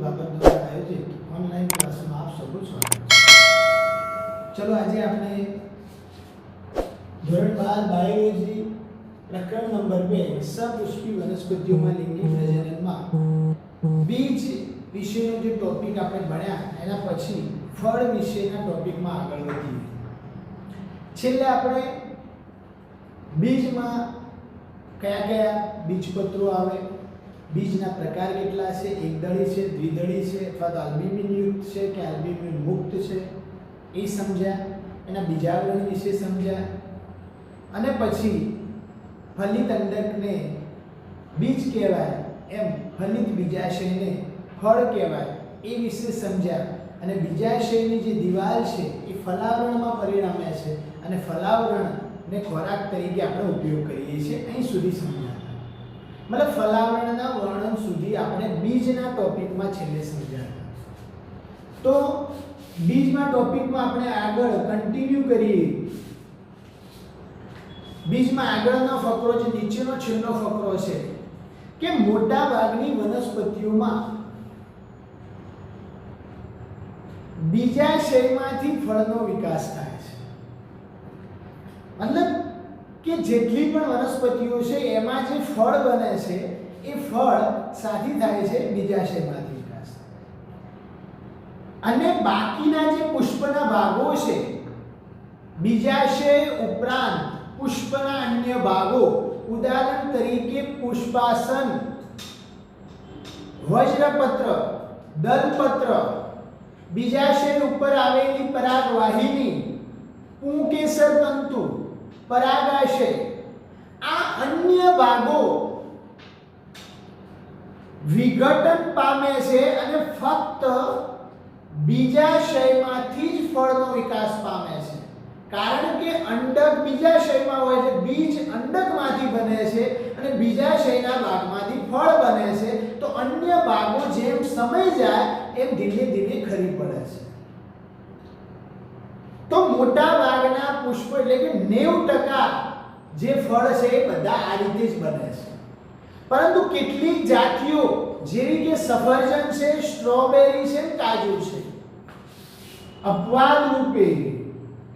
બાબત દ્વારા આયોજિત ઓનલાઈન ક્લાસમાં આપ સૌનું સ્વાગત છે। ચલો આજે આપણે ધોરણ 12 બાયોલોજી પ્રકરણ નંબર 2 સપુષ્પી વનસ્પતિઓમાં લિંગી પ્રજનનમાં બીજ વિશેનો જે ટોપિક આપણે ભણ્યા એના પછી ફળ વિશેના ટોપિકમાં આગળ વધીએ। છેલ્લે આપણે બીજમાં કયા કયા બીજપત્રો આવે, બીજના પ્રકાર કેટલા છે, એકદળી છે, દ્વિદળી છે અથવા તો આલ્બ્યુમિન યુક્ત છે કે આલ્બ્યુમિન મુક્ત છે એ સમજ્યા, એના બીજાવરણ વિશે સમજ્યા અને પછી ફલિત અંડકને બીજ કહેવાય એમ ફલિત બીજાશયને ફળ કહેવાય એ વિશે સમજ્યા અને બીજાશયની જે દિવાલ છે એ ફલાવરણમાં પરિણમે છે અને ફલાવરણને ખોરાક તરીકે આપણે ઉપયોગ કરીએ છીએ। અહીં સુધી સમજ્યા, मतलब ફલાવરણના વર્ણન સુધી આપણે બીજના ટોપિકમાં છેલ્લે સમજ્યા। તો બીજના ટોપિકમાં આપણે આગળ કન્ટિન્યુ કરીએ। બીજમાં આગળનો ફકરો જે નીચેનો છેલ્લો ફકરો છે કે મોટા ભાગની વનસ્પતિઓમાં બીજાશયમાંથી ફળનો વિકાસ થાય છે। મતલબ કે જેટલી પણ વનસ્પતિઓ છે એમાં જે ફળ બને છે એ ફળ સાથી થાય છે બીજાશયમાંથી વિકાસ અને બાકીના જે પુષ્પના ભાગો છે બીજાશય ઉપરાંત પુષ્પના અન્ય ભાગો, ઉદાહરણ તરીકે પુષ્પાસન, વજ્રપત્ર, દલપત્ર, બીજાશય ઉપર આવેલી પરાગવાહિની, પુંકેસર તંતુ, પરાગાશય, આ અન્ય ભાગો વિઘટન પામે છે અને ફક્ત બીજાશયમાંથી જ ફળનો વિકાસ પામે છે। કારણ કે અંડક બીજાશયમાં હોય છે, બીજ અંડકમાંથી બને છે અને બીજાશયના ભાગમાંથી ફળ બને છે, તો અન્ય ભાગો જેમ સમય જાય એમ ધીમે ધીમે ખરી પડે છે। તો મોટા ભાગના પુષ્પ એટલે કે 90% જે ફળ છે એ બધા આ રીતે જ બને છે। પરંતુ કેટલીક જાતિઓ જેવી કે સફરજન છે, સ્ટ્રોબેરી છે, કાજુ છે, અપવાદ રૂપે,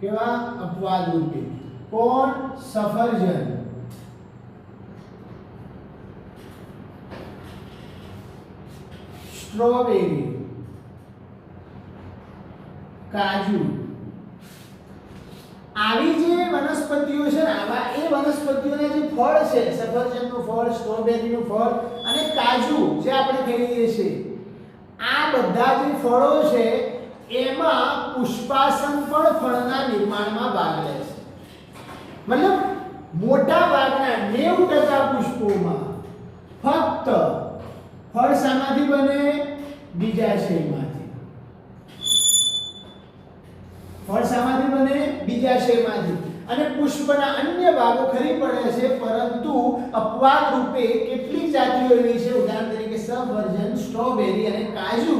કેવા અપવાદ રૂપે, કોણ? સફરજન, સ્ટ્રોબેરી, કાજુ, આવી જે વનસ્પતિઓ છે ને આવા એ વનસ્પતિઓના જે ફળ છે, સફરજનનું ફળ, સ્ટ્રોબેરીનું ફળ અને કાજુ જે આપણે ખાઈએ છીએ, આ બધા જે ફળો છે એમાં પુષ્પાસન પણ ફળના નિર્માણમાં ભાગ લે છે। મતલબ મોટા ભાગના 90% પુષ્પોમાં ફક્ત ફળ શામાંથી બને? બીજાશયમાંથી। ફળ શામાંથી બને? બીજાશયમાંથી। અને પુષ્પના અન્ય ભાગો ખરી પડે છે, પરંતુ અપવાદ રૂપે કેટલીક જાતિઓ એવી છે, ઉદાહરણ તરીકે સફરજન, સ્ટ્રોબેરી અને કાજુ,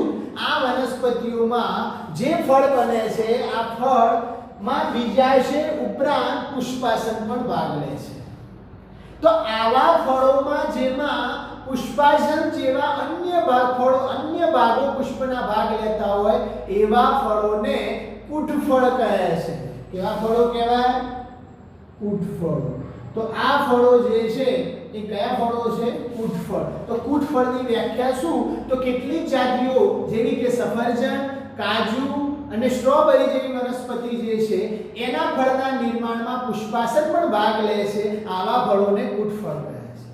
આ વનસ્પતિઓમાં જે ફળ બને છે આ ફળમાં બીજાશય ઉપરાંત પુષ્પાસન પણ ભાગ લે છે। તો આવા ફળોમાં જેમાં પુષ્પાસન જેવા અન્ય ભાગો પુષ્પના ભાગ લેતા હોય એવા ફળોને કુટફળ કહે છે। કેવા ફળો કહેવાય? કુટફળ। તો આ ફળો જે છે એ કયા ફળો છે? કુટફળ। તો કુટફળની વ્યાખ્યા શું? તો કેટલીક જાતિઓ જેવી કે સફરજન, કાજુ અને સ્ટ્રોબેરી જેવી વનસ્પતિ જે છે એના ફળના નિર્માણમાં પુષ્પાસન પણ ભાગ લે છે, આવા ફળોને કુટફળ કહે છે।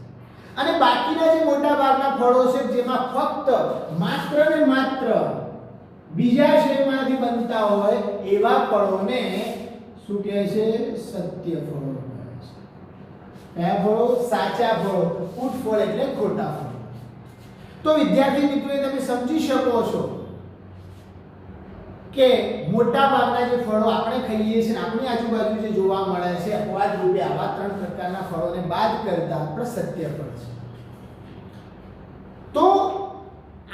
અને બાકીના જે મોટા ભાગના ફળો છે જેમાં ફક્ત માત્ર ને માત્ર બીજાશયમાંથી બનતા હોય એવા ફળોને શું કહે છે? સત્ય ફળો કહે છે। કયા ફળો? સાચા ફળો। કુટફળ એટલે ખોટા ફળો। તો વિદ્યાર્થી મિત્રો તમે સમજી શકો છો કે મોટા ભાગના જે ફળો આપણે ખાઈએ છીએ, આપણી આજુબાજુ જે જોવા મળે છે અપવાદ રૂપે આવા 3 પ્રકારના ફળોને બાદ કરતા આપણે સત્ય ફળ છે। તો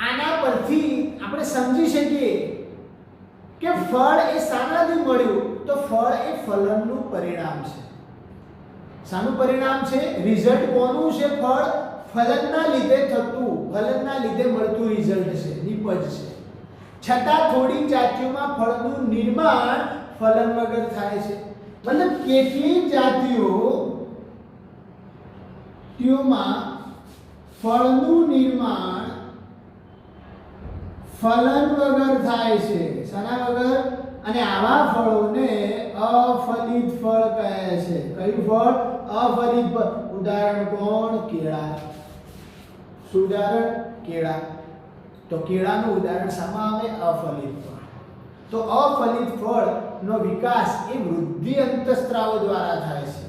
આના પરથી આપણે સમજી શકીએ કે ફળ એ શાનાથી મળ્યું? તો ફળ એ ફલનનું પરિણામ છે। શાનું પરિણામ છે? રિઝલ્ટ કોનું છે? ફલનના લીધે મળતું રિઝલ્ટ છે, નિપજ છે. છતાં થોડી જાતિઓમાં ફળનું નિર્માણ ફલન વગર થાય છે. મતલબ કેટલીક જાતિઓમાં ફળનું નિર્માણ ફલન વગર થાય છે. શાના વગર? અને આવા ફળોને અફલિત ફળ કહે છે. કયું ફળ? અફલિત ફળ. ઉદાહરણ કોણ? કેળા. શું ઉદાહરણ? કેળા. તો કેળાનું ઉદાહરણ શામાં આવે? અફલિત ફળ. તો અફલિત ફળનો વિકાસ એ વૃદ્ધિ અંતઃસ્ત્રાવો દ્વારા થાય છે,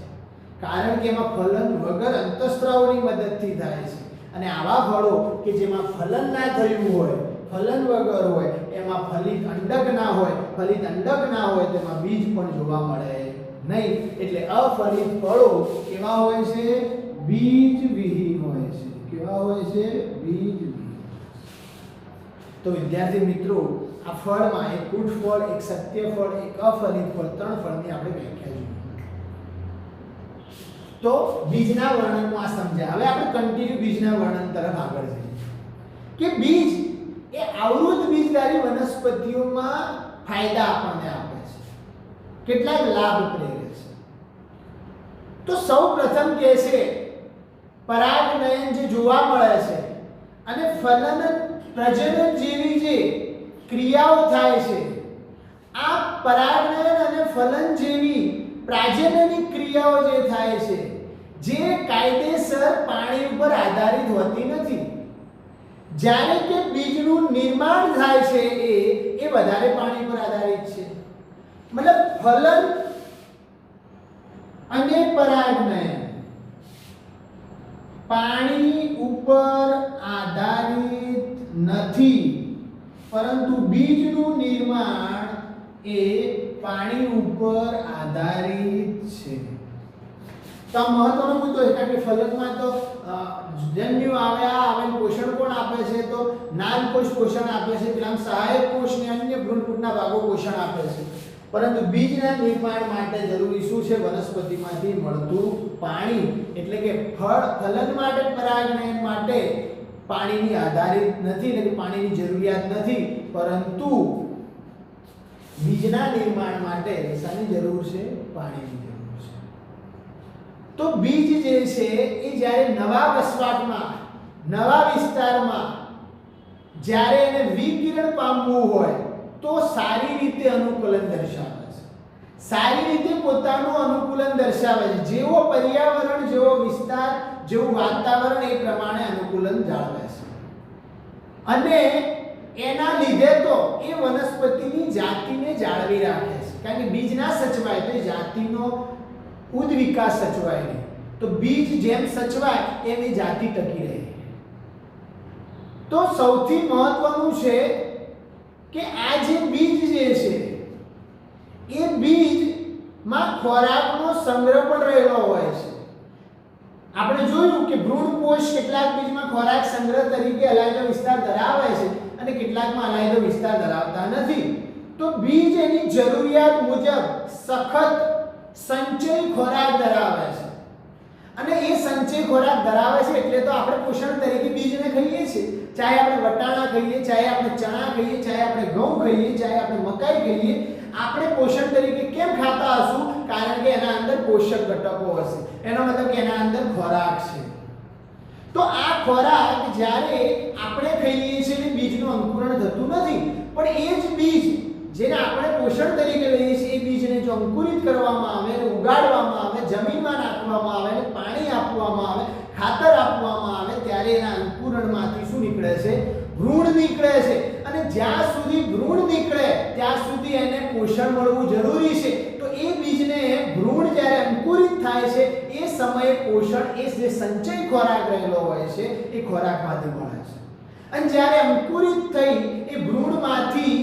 કારણ કે એમાં ફલન વગર અંતઃસ્ત્રાવોની મદદથી થાય છે. અને આવા ફળો કે જેમાં ફલન ના થયું હોય, ફલન વગર હોય, એમાં ફલિત અંડક ના હોય, તેમાં બીજ પણ જોવા મળે નહીં. એટલે અફલિત ફળો કેવા હોય છે? બીજવિહીન હોય છે. કેવા હોય છે? બીજવિહીન. તો વિદ્યાર્થી મિત્રો, આ ફળમાં એક કુટ ફળ, એક સત્ય ફળ, એક અફલિત ફળ, 3 ફળની આપણે વ્યાખ્યા જોઈ. તો બીજના વર્ણનમાં આ સમજ્યા. હવે આપણે કન્ટિન્યુ બીજના વર્ણન તરફ આગળ જઈએ કે બીજ એ આવૃત બીજધારી વનસ્પતિઓમાં ફાયદા આપણને આપે છે, કેટલાક લાભ પ્રેરે છે. તો સૌપ્રથમ કે છે પરાગનયન જે જોવા મળે છે અને ફલન પ્રજનન જેવી જે ક્રિયાઓ થાય છે, આ પરાગનયન અને ફલન જેવી પ્રાજનનિક ક્રિયાઓ જે થાય છે, જે કાયદેસર પાણી ઉપર આધારિત હોતી નથી. જ્યારે કે બીજનું નિર્માણ થાય છે એ વધારે પાણી પર આધારિત છે. મતલબ ફલન અને પરાગનયન પાણી ઉપર આધારિત નથી, પરંતુ બીજનું નિર્માણ એ પાણી ઉપર આધારિત છે. તો મહત્વનો મુદ્દો છે, કારણ કે ફલનમાં તો જન્યુ આવે પોષણ કોણ આપે છે? તો નાનકોષ પોષણ આપે છે, પેલા સહાયક કોષ ને અન્ય ભ્રૂણપૂટના ભાગો પોષણ આપે છે. પરંતુ બીજના નિર્માણ માટે જરૂરી શું છે? વનસ્પતિમાંથી મળતું પાણી. એટલે કે ફલન માટે, પરાગનયન માટે પાણીની આધારિત નથી, એટલે કે પાણીની જરૂરિયાત નથી, પરંતુ બીજના નિર્માણ માટે શાની જરૂર છે? પાણીની જરૂર છે. તો બીજ જે છે એ જ્યારે નવા વસવાટમાં, નવા વિસ્તારમાં જ્યારે એને વિકિરણ પામવું હોય તો સારી રીતે અનુકૂલન દર્શાવે છે, સારી રીતે પોતાનું અનુકૂલન દર્શાવે છે. જેવો પર્યાવરણ, જેવો વિસ્તાર, જેવું વાતાવરણ, એ પ્રમાણે અનુકૂલન જાળવે છે. અને એના લીધે તો એ વનસ્પતિની જાતિને જાળવી રાખે છે, કારણ કે બીજ ના સચવાય તો જાતિનો ઉદ વિકાસ સચવાય નહીં. તો બીજ જેમ સચવાય એમ એ જાતિ ટકી રહે. તો સૌથી મહત્વનું છે કે આ જે બીજ જે છે એ બીજમાં ખોરાકનો સંગ્રહ પણ રહેલો હોય છે. આપણે જોયું કે ભ્રૂણકોષ કેટલાક બીજમાં ખોરાક સંગ્રહ તરીકે અલાયદો વિસ્તાર ધરાવે છે અને કેટલાકમાં અલાયદો વિસ્તાર ધરાવતા નથી. તો બીજ એની જરૂરિયાત મુજબ સખત સંચય ખોરાક ધરાવે છે, અને એ સંચય ખોરાક ધરાવે છે એટલે તો આપણે પોષણ તરીકે બીજને ખાઈએ છીએ. ચાહે આપણે વટાણા ખાઈએ, ચાહે આપણે ચણા ખાઈએ, ચાહે આપણે ઘઉં ખાઈએ, ચાહે આપણે મકાઈ ખાઈએ, આપણે પોષણ તરીકે કેમ ખાતા હશું? કારણ કે એના અંદર પોષક ઘટકો હશે. એનો મતલબ કે એના અંદર ખોરાક છે. તો આ ખોરાક જ્યારે આપણે ખાઈએ છીએ એટલે બીજનું અંકુરણ થતું નથી, પણ એ જ બીજ જેને આપણે પોષણ તરીકે લઈએ છીએ, એ બીજને જો અંકુરિત કરવામાં આવે, ઉગાડવામાં આવે, જમીનમાં નાખવામાં આવે, પાણી આપવામાં આવે, ખાતર આપવામાં આવે, ત્યારે એના અંકુરણમાંથી શું નીકળે છે? ભ્રૂણ નીકળે છે. અને જ્યાં સુધી ભ્રૂણ નીકળે ત્યાં સુધી એને પોષણ મળવું જરૂરી છે. તો એ બીજને ભ્રૂણ જ્યારે અંકુરિત થાય છે એ સમયે પોષણ, એ જે સંચય ખોરાક રહેલો હોય છે, એ ખોરાકમાંથી મળે છે. અને જ્યારે અંકુરિત થઈ એ ભ્રૂણમાંથી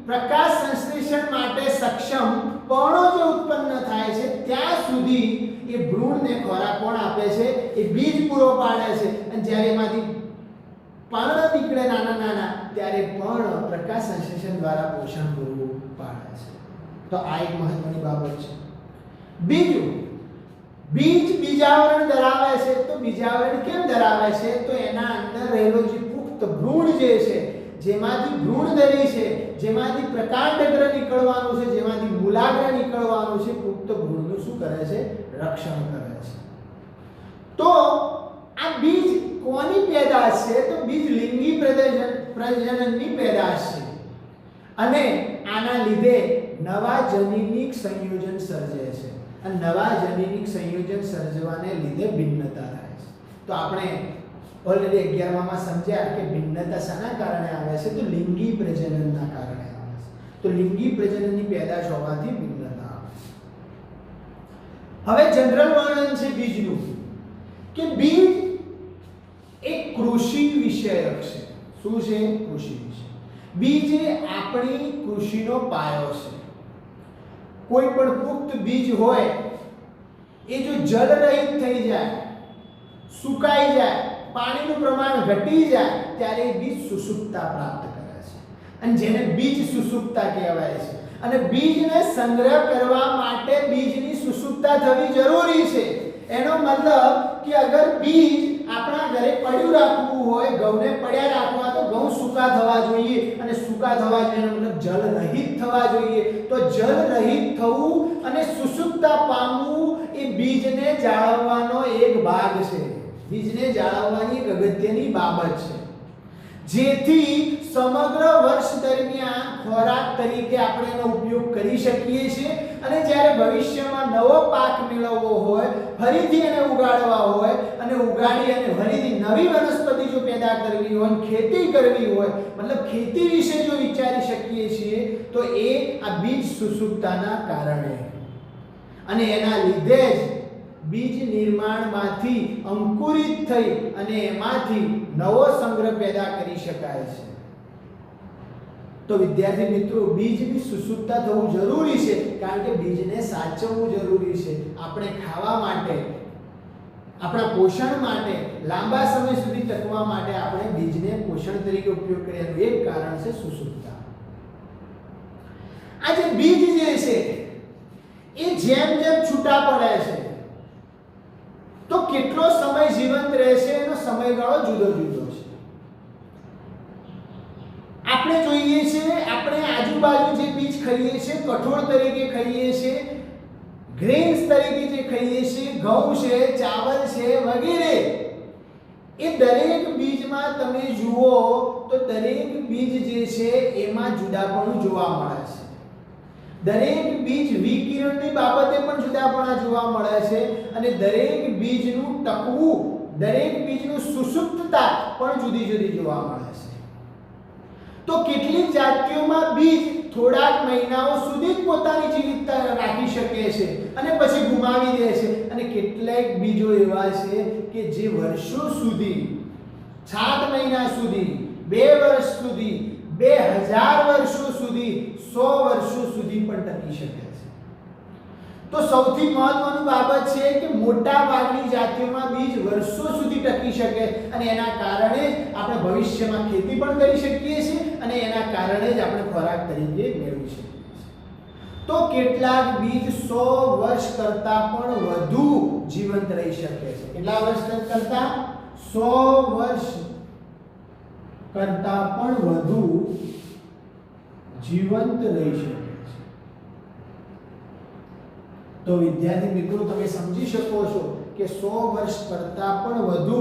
પ્રકાશ સંશ્લેષણ માટે સક્ષમ પર્ણો જે ઉત્પન્ન થાય છે, ત્યાં સુધી એ ભ્રૂણને ખોરાક કોણ આપે છે? એ બીજ પૂરો પાડે છે. અને જ્યારે એમાંથી પર્ણ નીકળે નાના નાના, ત્યારે પર્ણ પ્રકાશ સંશ્લેષણ દ્વારા પોષણ પૂરું પાડે છે. તો આ એક મહત્વની બાબત છે. બીજું, બીજ બીજાવરણ ધરાવે છે. તો બીજાવરણ કેમ ધરાવે છે? તો એના અંદર રહેલો જે પુખ્ત ભ્રૂણ જે છે, જેમાંથી ભ્રૂણધરી છે, જેમાંથી પ્રકાંડગ્ર નીકળવાનું છે, જેમાંથી મૂલાગ્ર નીકળવાનું છે, પુખ્ત ભ્રૂણનું શું કરે છે? રક્ષણ કરે છે. તો આ બીજ કોની પેદાશ છે? તો બીજ લિંગી પ્રજનનની પેદાશ છે. અને આના લીધે નવા જનીનિક સંયોજન સર્જે છે. અને નવા જનીનિક સંયોજન સર્જવાને લીધે ભિન્નતા થાય છે. તો આપણે ઓલરેડી 11માં સમજ્યા કે ભિન્નતા શાના કારણે આવે છે? તો લિંગી પ્રજનનના કારણે આવે છે. તો લિંગી પ્રજનનની પેદાશ હોવાથી ભિન્નતા આવે છે. હવે જનરલ વર્ણન છે બીજનું, કે બીજ એક કૃષિ વિષયક છે. શું છે? કૃષિ વિષય. બીજ એ આપણી કૃષિનો પાયો છે. કોઈ પણ પુખ્ત બીજ હોય એ જો જલરહિત થઈ જાય, સુકાઈ જાય, પાણીનું પ્રમાણ ઘટી જાય, ત્યારે એ બીજ સુસુપ્તા પ્રાપ્ત કરે છે. અને જેને બીજ સુસુપ્તા કહેવાય છે. અને બીજને સંગ્રહ કરવા માટે બીજની સુસુપ્તા થવી જરૂરી છે. એનો મતલબ કે અગર બીજ આપણા ઘરે પડ્યું રાખવું હોય, ઘઉંને પડ્યા રાખવા, તો ઘઉં સૂકા થવા જોઈએ. અને સૂકા થવા જોઈએ એનો મતલબ જલ રહિત થવા જોઈએ. તો જલ રહિત થવું અને સુસુપ્તા પામવું એ બીજને જાળવવાનો એક ભાગ છે. બીજને જાળવવાની એક અગત્યની બાબત છે. જેથી સમગ્ર વર્ષ દરમિયાન ખોરાક તરીકે આપણે એનો ઉપયોગ કરી શકીએ છીએ. અને જ્યારે ભવિષ્યમાં નવો પાક મેળવવો હોય, ફરીથી એને ઉગાડવા હોય, અને ઉગાડી અને ફરીથી નવી વનસ્પતિ જો પેદા કરવી હોય, ખેતી કરવી હોય, મતલબ ખેતી વિશે જો વિચારી શકીએ છીએ, તો એ આ બીજ સુસુપ્તાના કારણે. અને એના લીધે જ બીજ નિર્માણમાંથી અંકુરિત થઈ અને એમાંથી નવો સંગ્રહ પેદા કરી શકાય છે. તો વિદ્યાર્થી મિત્રો, બીજની સુસુપ્તા થવું જરૂરી છે, કારણ કે બીજને સાચવવું જરૂરી છે. આપણે ખાવા માટે, આપણા પોષણ માટે, લાંબા સમય સુધી ટકવા માટે આપણે બીજને પોષણ તરીકે ઉપયોગ કરીએ. એક કારણ છે સુસુપ્તા. આ જે બીજ જે છે એ જેમ જેમ છૂટા પડે છે, તો કેટલો સમય જીવંત રહેશે એનો સમયગાળો જુદો જુદો છે. આપણે જોઈએ છીએ, આપણે આજુબાજુ જે બીજ ખાઈએ છીએ, કઠોળ તરીકે ખાઈએ છીએ, ગ્રેન્સ તરીકે જે ખાઈએ છીએ, ઘઉં છે, ચાવલ છે વગેરે, એ દરેક બીજમાં તમે જુઓ તો દરેક બીજ જે છે એમાં જુદાપણું જોવા મળે છે. દરેક બીજ વિકિરણની બાબતે પણ જુદાપણા જોવા મળે છે. અને દરેક બીજનું ટકવું, દરેક બીજનું સુસુપ્તતા પણ જુદી જુદી જોવા મળે છે. તો કેટલીક જાતિઓમાં બીજ થોડાક મહિનાઓ સુધી પોતાની જીવિતતા રાખી શકે છે અને પછી ગુમાવી દે છે. અને કેટલાક બીજો એવા છે કે જે વર્ષો સુધી, 7 મહિના સુધી, 2 વર્ષ સુધી, 2000 વર્ષો સુધી, 100 વર્ષો સુધી પણ ટકી શકે છે. તો સૌથી મહત્વની બાબત છે કે મોટા ભાગની જાતિઓમાં બીજ વર્ષો સુધી ટકી શકે. અને એના કારણે આપણે ભવિષ્યમાં ખેતી પણ કરી શકીએ છીએ અને એના કારણે જ આપણે ખોરાક તરીકે મેળવી શકીએ છીએ. તો કેટલાક બીજ 100 વર્ષ કરતાં પણ વધુ જીવંત રહી શકે છે. કેટલા વર્ષ કરતાં? 100 વર્ષ કરતાં પણ વધુ જીવંત રહી શકે છે. તો વિદ્યાર્થી મિત્રો, તમે સમજી શકો છો કે 100 વર્ષ કરતાં પણ વધુ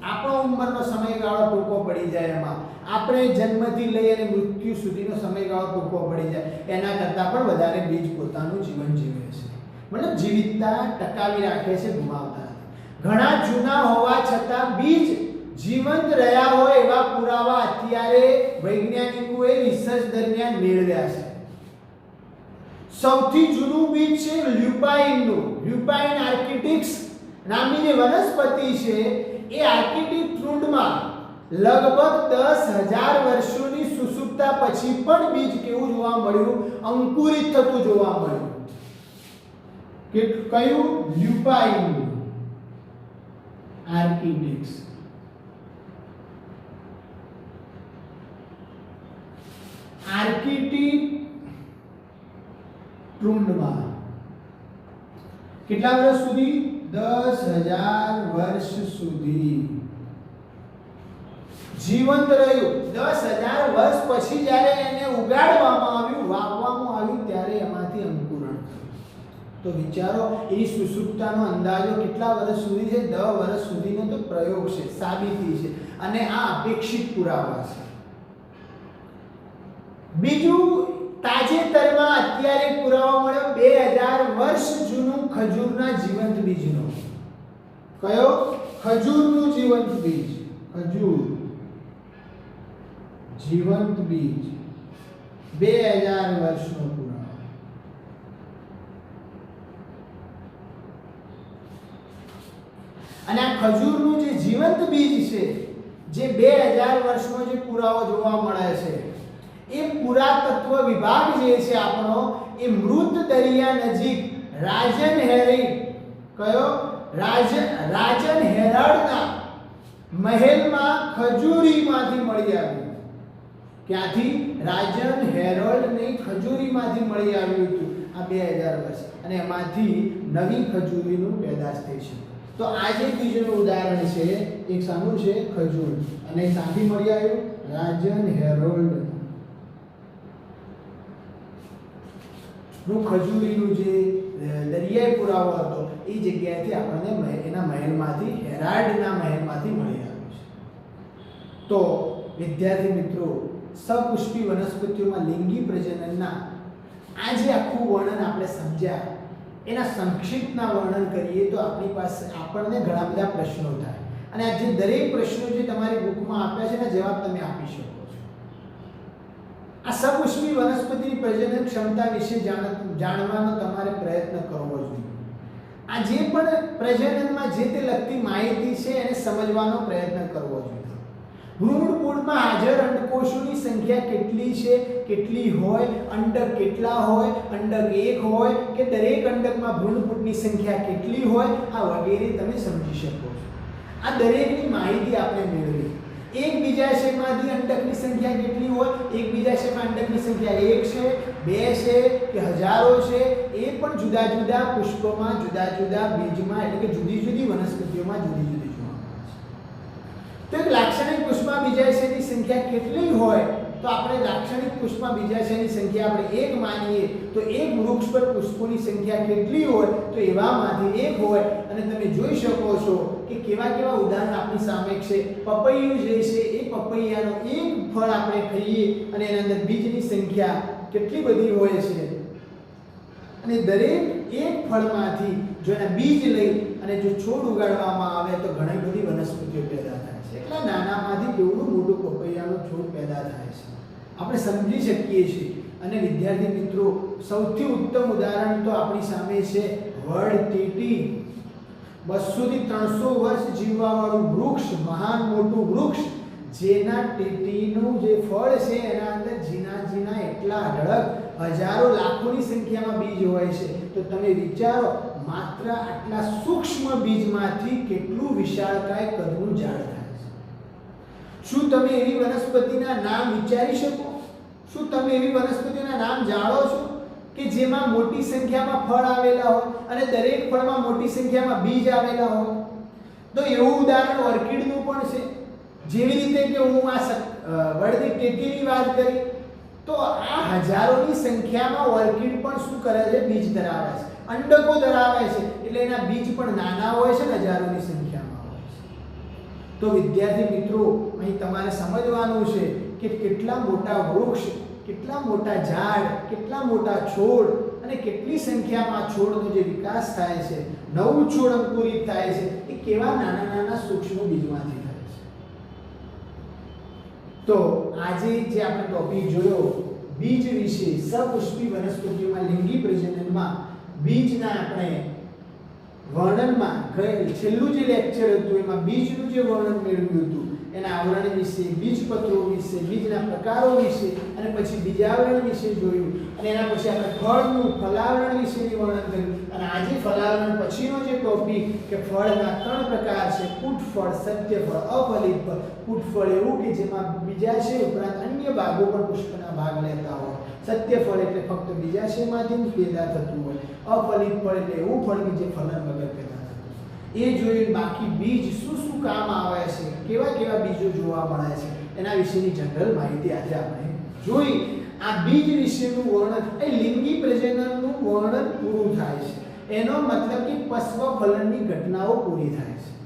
આપણો ઉંમરનો સમયગાળો ટૂંકો પડી જાય. એમાં આપણે જન્મથી લઈ અને મૃત્યુ સુધીનો સમયગાળો ટૂંકો પડી જાય. એના કરતાં પણ વધારે બીજ પોતાનું જીવન જીવે છે, મતલબ જીવિતતા ટકાવી રાખે છે, ગુમાવતા નથી. ઘણા જૂના હોવા છતાં બીજ જીવંત રહ્યા હોય એવા પુરાવા અત્યારે વૈજ્ઞાનિકોએ રિસર્ચ દરમિયાન મેળવ્યા છે. સૌથી જૂનું બીજ છે લ્યુપાઇનનું. લ્યુપાઇન આર્કિટિક્સ નામની જે વનસ્પતિ છે, એ આર્કિટિક ટ્રુન્ડમાં લગભગ 10,000 વર્ષોની સુસુપ્તા પછી પણ બીજ કેવું જોવા મળ્યું? અંકુરિત થતું જોવા મળ્યું. કે કયું? લ્યુપાઇન આર્કિટિક્સ. આર્કિટિક ટ્રુન્ડમાં કેટલા વર્ષ સુધી? 10,000 વર્ષ સુધી જીવંત રહ્યું. 10,000 વર્ષ પછી જ્યારે એને ઉગાડવામાં આવ્યું, વાવવામાં આવ્યું, ત્યારે એમાંથી અંકુરણ થયું. તો વિચારો એની સુસુપ્તાનો અંદાજો કેટલા વર્ષ સુધી છે? 10 વર્ષ સુધીનો તો પ્રયોગ છે, સાબિતી છે, અને આ અપેક્ષિત પુરાવા છે. બીજું, તાજેતરમાં અત્યારે પુરાવો મળ્યો 2000 વર્ષ જૂનું ખજૂરના જીવંત બીજનો. કયો? ખજૂરનું જીવંત બીજ. ખજૂર જીવંત બીજ 2000 વર્ષનો પુરાવો. અને આ ખજૂરનું જે જીવંત બીજ છે, જે 2000 વર્ષનો જે પુરાવો જોવા મળે છે, એ પુરાતત્વ વિભાગ જે છે આપણો, એ મૃત દરિયા નજીક રાજન હેરિંગ, કયો? રાજન હેરાડના મહેલમાં ખજૂરીમાંથી મળી આવ્યું. ક્યાંથી? રાજન હેરોલ્ડની ખજૂરીમાંથી મળી આવ્યું હતું આ 2000 વર્ષ, અને એમાંથી નવી ખજૂરીનું પેદાશ થઈ છે. તો આ જે બીજનું ઉદાહરણ છે, એક સામું છે ખજૂર, અને ક્યાંથી મળી આવ્યું? રાજન હેરોલ્ડ નું ખજૂરીનું જે દરિયાઈ પુરાવો હતો, એ જગ્યાએથી આપણને એના મહેલમાંથી, હેરાલ્ડના મહેલમાંથી મળી આવ્યું છે. તો વિદ્યાર્થી મિત્રો, સપુષ્પી વનસ્પતિઓમાં લિંગી પ્રજનનના આ જે આખું વર્ણન આપણે સમજ્યા, એના સંક્ષિપ્તના વર્ણન કરીએ તો આપણી પાસે આપણને ઘણા બધા પ્રશ્નો થાય, અને આ જે દરેક પ્રશ્નો જે તમારી બુકમાં આપ્યા છે એના જવાબ તમે આપી શકો છો. આ સપુષ્પી વનસ્પતિની પ્રજનન ક્ષમતા વિશે જાણવાનો તમારે પ્રયત્ન કરવો જોઈએ. આ જે પણ પ્રજનનમાં જે તે લગતી માહિતી છે એને સમજવાનો પ્રયત્ન કરવો જોઈએ. ભ્રૂણપોળમાં હાજર અંડકોષોની સંખ્યા કેટલી છે, કેટલી હોય, અંડક કેટલા હોય, અંડક એક હોય કે દરેક અંડકમાં ભ્રૂણપોળની સંખ્યા કેટલી હોય, આ વગેરે તમે સમજી શકો છો. આ દરેકની માહિતી આપણે મેળવી. એક બીજાશયમાંથી અંડકની સંખ્યા કેટલી હોય, એક બીજાશયમાં અંડકની સંખ્યા 1 છે, 2 છે કે હજારો છે, એ પણ જુદા જુદા પુષ્પોમાં, જુદા જુદા બીજમાં, એટલે કે જુદી જુદી વનસ્પતિઓમાં જુદી જુદી. તો એક લાક્ષણિક પુષ્પમાં બીજાશયની સંખ્યા કેટલી હોય, તો આપણે લાક્ષણિક પુષ્પમાં બીજાશયની સંખ્યા આપણે 1 માનીએ, તો એક વૃક્ષ પર પુષ્પોની સંખ્યા કેટલી હોય, તો એવામાંથી 1 હોય. અને તમે જોઈ શકો છો કે કેવા કેવા ઉદાહરણ આપણી સામે છે. પપૈયું જે છે, એ પપૈયાનો એક ફળ આપણે ખાઈએ અને એના અંદર બીજની સંખ્યા કેટલી બધી હોય છે, અને દરેક એક ફળમાંથી જો એના બીજ લઈ અને જો છોડ ઉગાડવામાં આવે તો ઘણી બધી વનસ્પતિઓ પેદા થાય છે. એટલા નાનામાંથી કેવડું મોટું પપૈયાનો છોડ પેદા થાય છે, આપણે સમજી શકીએ છીએ. અને વિદ્યાર્થી મિત્રો, સૌથી ઉત્તમ ઉદાહરણ તો આપણી સામે છે વડ ટીટી. 200 થી 300 વર્ષ જીવવાવાળું વૃક્ષ, મહાન મોટું વૃક્ષ, જેના ટીટીનું જે ફળ છે એના અંદર ઝીણા ઝીણા એટલા અઢળક હજારો લાખોની સંખ્યામાં બીજ હોય છે. તો તમે વિચારો, માત્ર આટલા સૂક્ષ્મ બીજમાંથી કેટલું વિશાળકાય કદનું ઝાડ થાય છે. શું તમે એવી વનસ્પતિના નામ વિચારી શકો? શું તમે એવી વનસ્પતિના નામ જાણો છો કે જેમાં મોટી સંખ્યામાં ફળ આવેલા હોય અને દરેક ફળમાં મોટી સંખ્યામાં બીજ આવેલા હોય? તો એવું ઉદાહરણ ઓર્કિડનું પણ છે. જેવી રીતે કે હું આ વડની ટેટીની વાત કરી, તો આ હજારોની સંખ્યામાં ઓર્કિડ પણ શું કરે છે? બીજ ધરાવે છે, અંડકો ધરાવે છે, એટલે એના બીજ પણ નાના હોય છે ને હજારોની સંખ્યામાં હોય છે. તો વિદ્યાર્થી મિત્રો, અહીં તમારે સમજવાનું છે કે કેટલા મોટા વૃક્ષ, કેટલા મોટા ઝાડ, કેટલા મોટા છોડ અને કેટલી સંખ્યામાં છોડનો જે વિકાસ થાય છે, નવું છોડ અંકુરિત થાય છે, એ કેવા નાના નાના સૂક્ષ્મ બીજમાંથી થાય છે. તો આજે જે આપણે ટોપિક જોયો બીજ વિશે, સપુષ્પી વનસ્પતિઓમાં લિંગી પ્રજનનમાં બીજના આપણે વર્ણનમાં છેલ્લું જે લેક્ચર હતું એમાં બીજનું જે વર્ણન મેળવ્યું હતું, એના આવરણ વિશે, બીજપત્રો વિશે, બીજના પ્રકારો વિશે અને પછી બીજાવરણ વિશે જોયું. અને એના પછી આપણે ફળનું ફલાવરણ વિશેની વર્ણન કર્યું. અને આજે ફલાવરણ પછીનો જે ટોપિક કે ફળના 3 પ્રકાર છે: પુષ્પફળ, સત્યફળ, અફલિત ફળ. પુષ્પફળ એવું કે જેમાં બીજાશય ઉપરાંત અન્ય ભાગો પણ પુષ્પના ભાગ લેતા હોય. સત્યફળ એટલે ફક્ત બીજાશયમાંથી જ પેદા થતું હોય. અફલિત ફળ એટલે એવું ફળ કે જે ફલન વગર પેદા થતું હોય. એ જોઈને બાકી બીજ શું શું કામ આવે છે, કેવા કેવા બીજો જોવા મળે છે, એના વિશેની જનરલ માહિતી આજે આપણે જોઈ. આ બીજ વિશેનું વર્ણન એ લિંગી પ્રજનનનું વર્ણન પૂરું થાય છે. એનો મતલબ કે પશ્વ-ફલનની ઘટનાઓ પૂરી થાય છે.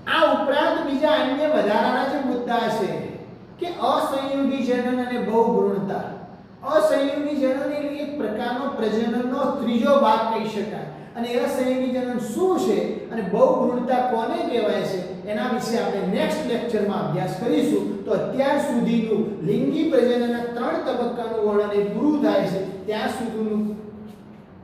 આ ઉપરાંત બીજા અન્ય વધારાના જે મુદ્દા છે કે અસંયોગી જનન અને બહુભ્રૂણતા. અસંયોગી જનન એટલે એક પ્રકારનો પ્રજનનનો ત્રીજો ભાગ કહી શકાય. અને અસંયોગી જનન શું છે અને બહુભ્રૂણતા કોને કહેવાય છે એના વિશે આપણે નેક્સ્ટ લેક્ચરમાં અભ્યાસ કરીશું. તો અત્યાર સુધીનું લિંગી પ્રજનનના 3 તબક્કાનું વર્ણન એ પૂરું થાય છે. ત્યાં સુધીનું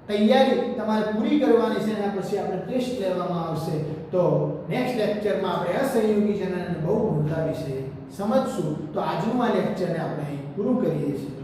તૈયારી તમારે પૂરી કરવાની છે. એના પછી આપણે ટેસ્ટ લેવામાં આવશે. તો નેક્સ્ટ લેક્ચરમાં આપણે અસંયોગી જનન અને બહુભ્રૂણતા વિશે સમજશું. તો આજનું આ લેક્ચરને આપણે અહીં પૂરું કરીએ છીએ.